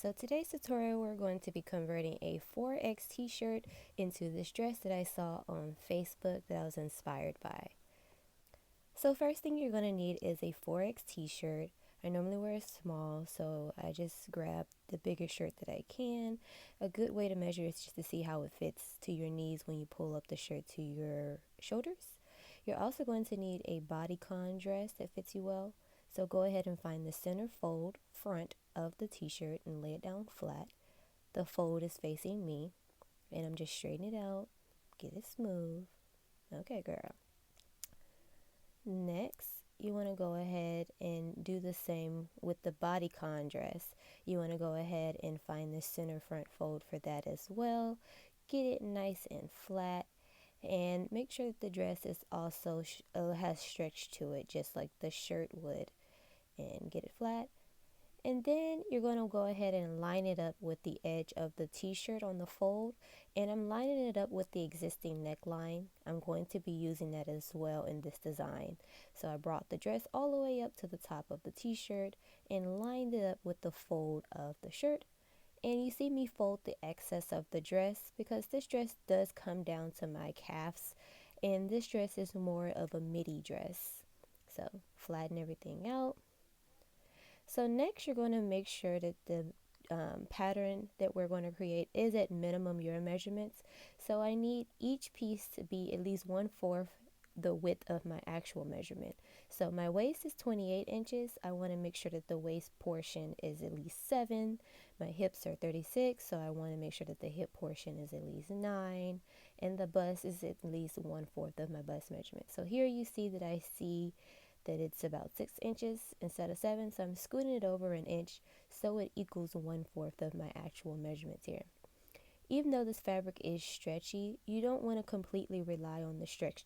So today's tutorial we're going to be converting a 4X t-shirt into this dress that I saw on Facebook that I was inspired by. So first thing you're going to need is a 4X t-shirt. I normally wear a small, so I just grab the biggest shirt that I can. A good way to measure is just to see how it fits to your knees when you pull up the shirt to your shoulders. You're also going to need a bodycon dress that fits you well. So go ahead and find the center fold front of the t-shirt and lay it down flat. The fold is facing me, and I'm just straightening it out, get it smooth. Okay, girl. Next, you want to go ahead and do the same with the bodycon dress. You want to go ahead and find the center front fold for that as well. Get it nice and flat, and make sure that the dress is also has stretch to it, just like the shirt would. And get it flat. And then you're going to go ahead and line it up with the edge of the t-shirt on the fold. And I'm lining it up with the existing neckline. I'm going to be using that as well in this design. So I brought the dress all the way up to the top of the t-shirt and lined it up with the fold of the shirt. And you see me fold the excess of the dress because this dress does come down to my calves. And this dress is more of a midi dress. So flatten everything out. So next you're going to make sure that the pattern that we're going to create is at minimum your measurements. So I need each piece to be at least 1/4 the width of my actual measurement. So my waist is 28 inches. I want to make sure that the waist portion is at least 7. My hips are 36, so I want to make sure that the hip portion is at least 9. And the bust is at least 1/4 of my bust measurement. So here you see that I see that it's about 6 inches instead of 7, so I'm scooting it over an inch so it equals 1/4 of my actual measurements here. Even though this fabric is stretchy, you don't want to completely rely on the stretch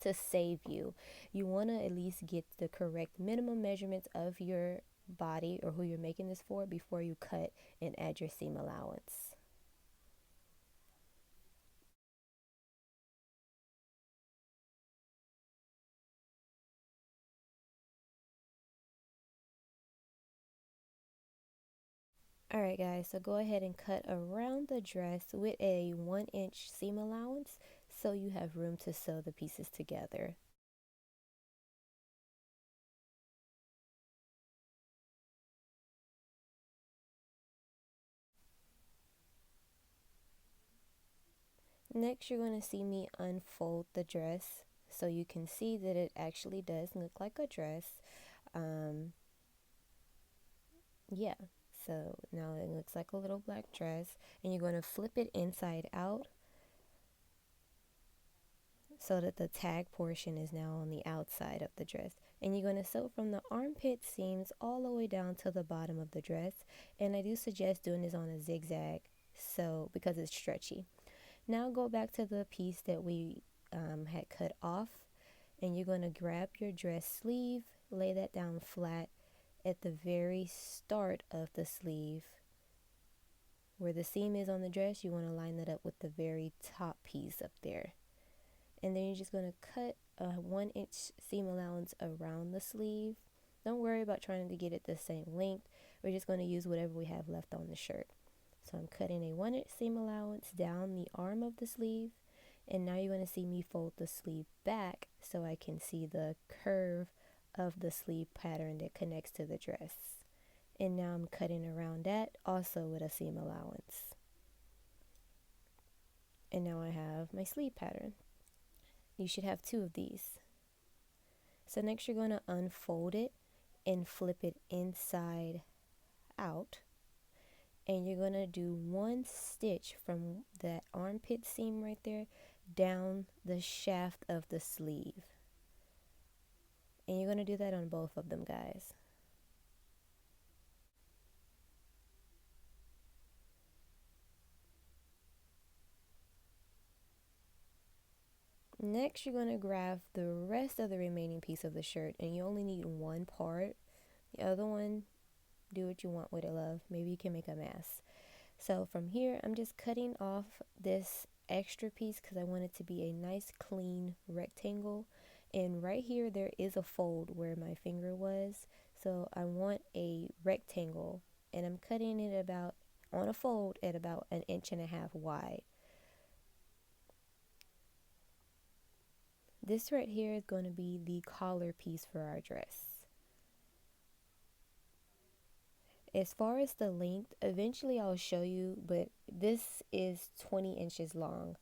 to save you. You want to at least get the correct minimum measurements of your body or who you're making this for before you cut and add your seam allowance. Alright guys, so go ahead and cut around the dress with a 1-inch seam allowance so you have room to sew the pieces together. Next, you're going to see me unfold the dress so you can see that it actually does look like a dress. Um, yeah, so now it looks like a little black dress, and you're going to flip it inside out so that the tag portion is now on the outside of the dress. And you're going to sew from the armpit seams all the way down to the bottom of the dress. And I do suggest doing this on a zigzag so because it's stretchy. Now go back to the piece that we had cut off, and you're going to grab your dress sleeve, lay that down flat at the very start of the sleeve. Where the seam is on the dress, you want to line that up with the very top piece up there. And then you're just going to cut a 1-inch seam allowance around the sleeve. Don't worry about trying to get it the same length. We're just going to use whatever we have left on the shirt. So I'm cutting a 1-inch seam allowance down the arm of the sleeve. And now you're going to see me fold the sleeve back so I can see the curve of the sleeve pattern that connects to the dress. And now I'm cutting around that also with a seam allowance. And now I have my sleeve pattern. You should have 2 of these. So next you're going to unfold it and flip it inside out. And you're going to do 1 stitch from that armpit seam right there down the shaft of the sleeve. And you're going to do that on both of them, guys. Next, you're going to grab the rest of the remaining piece of the shirt, and you only need 1 part. The other one, do what you want with it, love. Maybe you can make a mess. So from here, I'm just cutting off this extra piece because I want it to be a nice clean rectangle. And right here, there is a fold where my finger was. So I want a rectangle and I'm cutting it about on a fold at about 1.5 inches wide. This right here is going to be the collar piece for our dress. As far as the length, eventually I'll show you, but this is 20 inches long.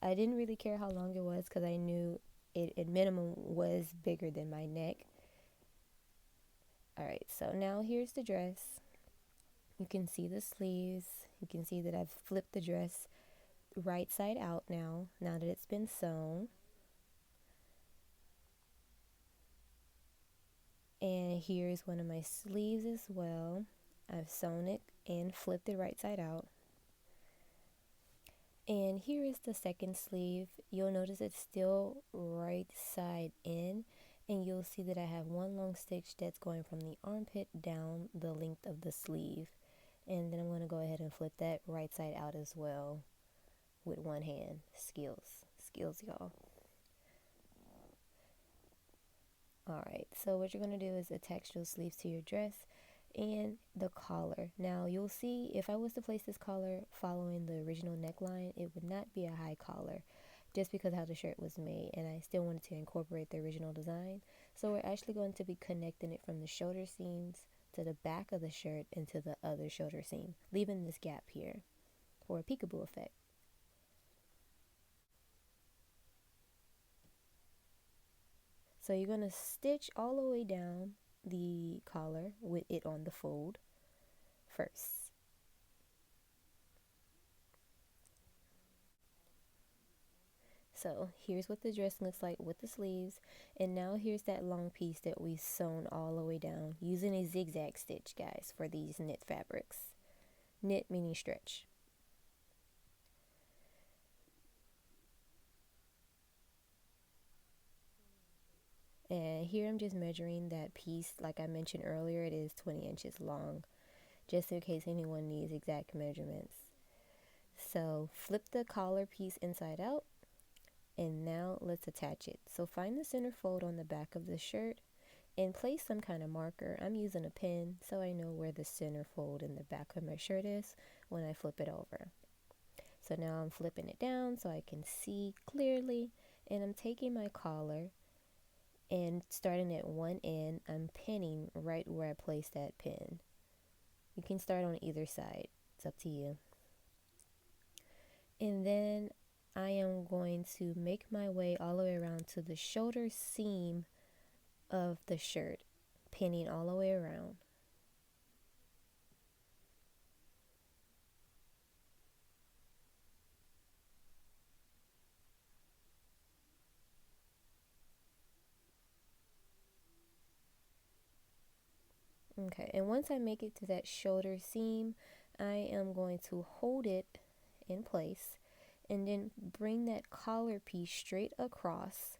I didn't really care how long it was because I knew it at minimum was bigger than my neck. Alright, so now here's the dress. You can see the sleeves. You can see that I've flipped the dress right side out now that it's been sewn. And here's one of my sleeves as well. I've sewn it and flipped it right side out. And here is the second sleeve. You'll notice it's still right side in, and you'll see that I have one long stitch that's going from the armpit down the length of the sleeve. And then I'm going to go ahead and flip that right side out as well with one hand. Skills, y'all. Alright, so what you're going to do is attach those sleeves to your dress and the collar. Now you'll see if I was to place this collar following the original neckline, it would not be a high collar just because how the shirt was made, and I still wanted to incorporate the original design. So we're actually going to be connecting it from the shoulder seams to the back of the shirt and to the other shoulder seam, leaving this gap here for a peekaboo effect. So you're going to stitch all the way down the collar with it on the fold first. So here's what the dress looks like with the sleeves, and now here's that long piece that we sewn all the way down using a zigzag stitch, guys, for these knit fabrics. Knit meaning stretch. And here I'm just measuring that piece. Like I mentioned earlier, it is 20 inches long, just in case anyone needs exact measurements. So flip the collar piece inside out, and now let's attach it. So find the center fold on the back of the shirt and place some kind of marker. I'm using a pin so I know where the center fold in the back of my shirt is when I flip it over. So now I'm flipping it down so I can see clearly, and I'm taking my collar and starting at one end, I'm pinning right where I placed that pin. You can start on either side, it's up to you. And then I am going to make my way all the way around to the shoulder seam of the shirt, pinning all the way around. Okay, and once I make it to that shoulder seam, I am going to hold it in place and then bring that collar piece straight across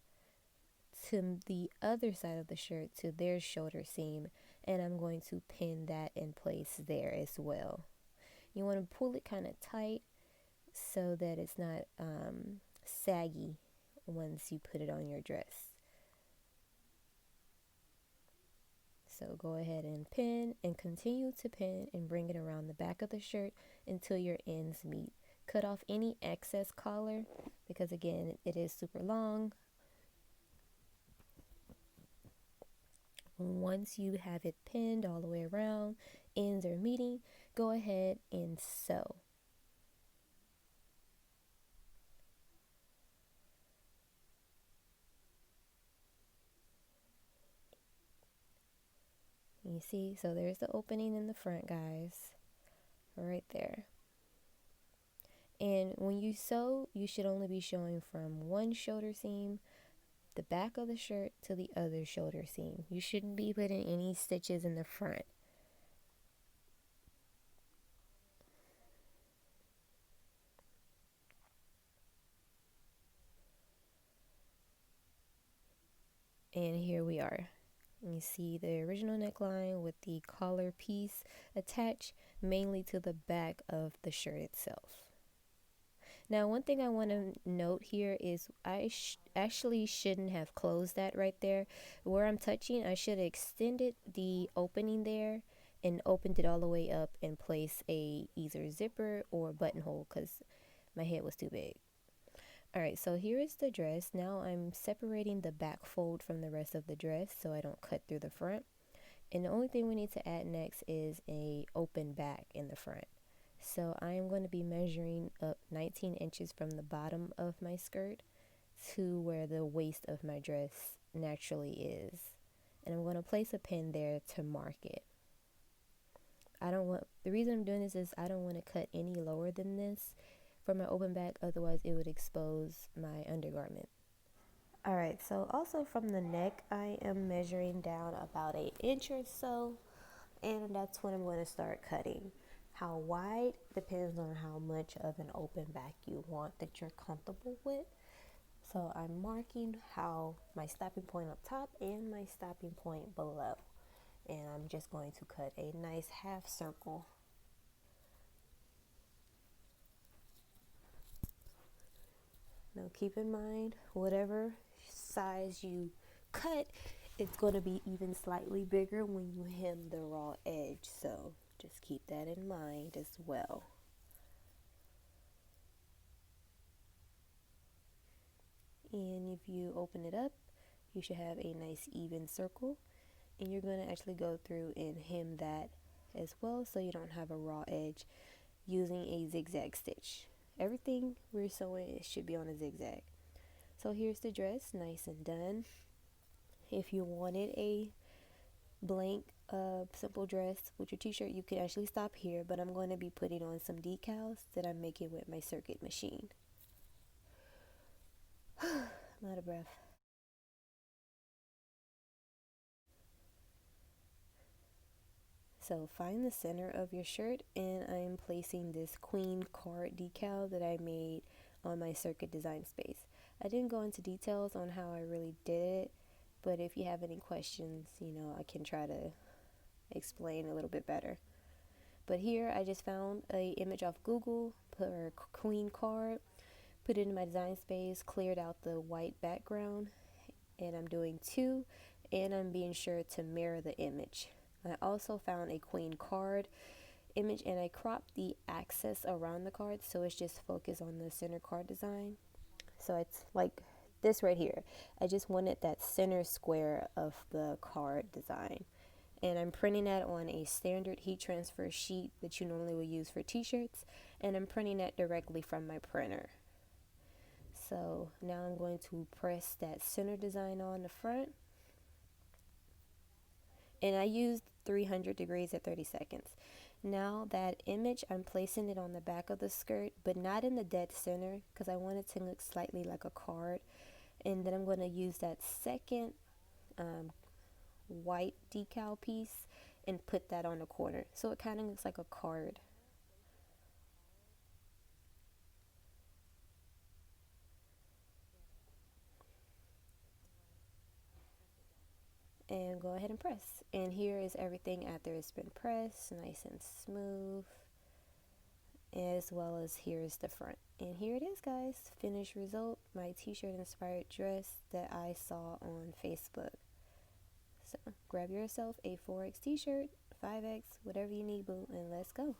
to the other side of the shirt to their shoulder seam, and I'm going to pin that in place there as well. You want to pull it kind of tight so that it's not saggy once you put it on your dress. So go ahead and pin and continue to pin and bring it around the back of the shirt until your ends meet. Cut off any excess collar because again it is super long. Once you have it pinned all the way around, ends are meeting, go ahead and sew. You see, so there's the opening in the front, guys, right there. And when you sew, you should only be showing from one shoulder seam, the back of the shirt, to the other shoulder seam. You shouldn't be putting any stitches in the front. And here we are. You see the original neckline with the collar piece attached mainly to the back of the shirt itself. Now, one thing I want to note here is I actually shouldn't have closed that right there. Where I'm touching, I should have extended the opening there and opened it all the way up and placed a either zipper or buttonhole because my head was too big. All right, so here is the dress. Now I'm separating the back fold from the rest of the dress so I don't cut through the front. And the only thing we need to add next is a open back in the front. So I am going to be measuring up 19 inches from the bottom of my skirt to where the waist of my dress naturally is. And I'm going to place a pin there to mark it. The reason I'm doing this is I don't want to cut any lower than this for my open back, otherwise it would expose my undergarment. Alright, so also from the neck, I am measuring down about an inch or so, and that's when I'm going to start cutting. How wide depends on how much of an open back you want that you're comfortable with. So I'm marking how my stopping point up top and my stopping point below. And I'm just going to cut a nice half circle. Now keep in mind, whatever size you cut, it's going to be even slightly bigger when you hem the raw edge. So just keep that in mind as well. And if you open it up, you should have a nice even circle. And you're going to actually go through and hem that as well so you don't have a raw edge using a zigzag stitch. Everything we're sewing should be on a zigzag. So here's the dress, nice and done. If you wanted a blank simple dress with your t-shirt, you can actually stop here, but I'm going to be putting on some decals that I'm making with my Circuit machine. I'm out of breath. So find the center of your shirt, and I'm placing this queen card decal that I made on my Circuit design space. I didn't go into details on how I really did it, but if you have any questions, I can try to explain a little bit better. But here I just found a image off Google, put a queen card, put it in my design space, cleared out the white background, and I'm doing two, and I'm being sure to mirror the image. I also found a queen card image, and I cropped the axis around the card so it's just focused on the center card design. So it's like this right here. I just wanted that center square of the card design. And I'm printing that on a standard heat transfer sheet that you normally would use for t-shirts, and I'm printing that directly from my printer. So now I'm going to press that center design on the front, and I used 300 degrees at 30 seconds. Now that image, I'm placing it on the back of the skirt, but not in the dead center because I want it to look slightly like a card. And then I'm going to use that second white decal piece and put that on the corner so it kind of looks like a card. And go ahead and press. And here is everything after it's been pressed, nice and smooth, as well as here's the front. And here it is, guys, finished result, my t-shirt inspired dress that I saw on Facebook. So grab yourself a 4X t-shirt, 5X, whatever you need, boo, and let's go.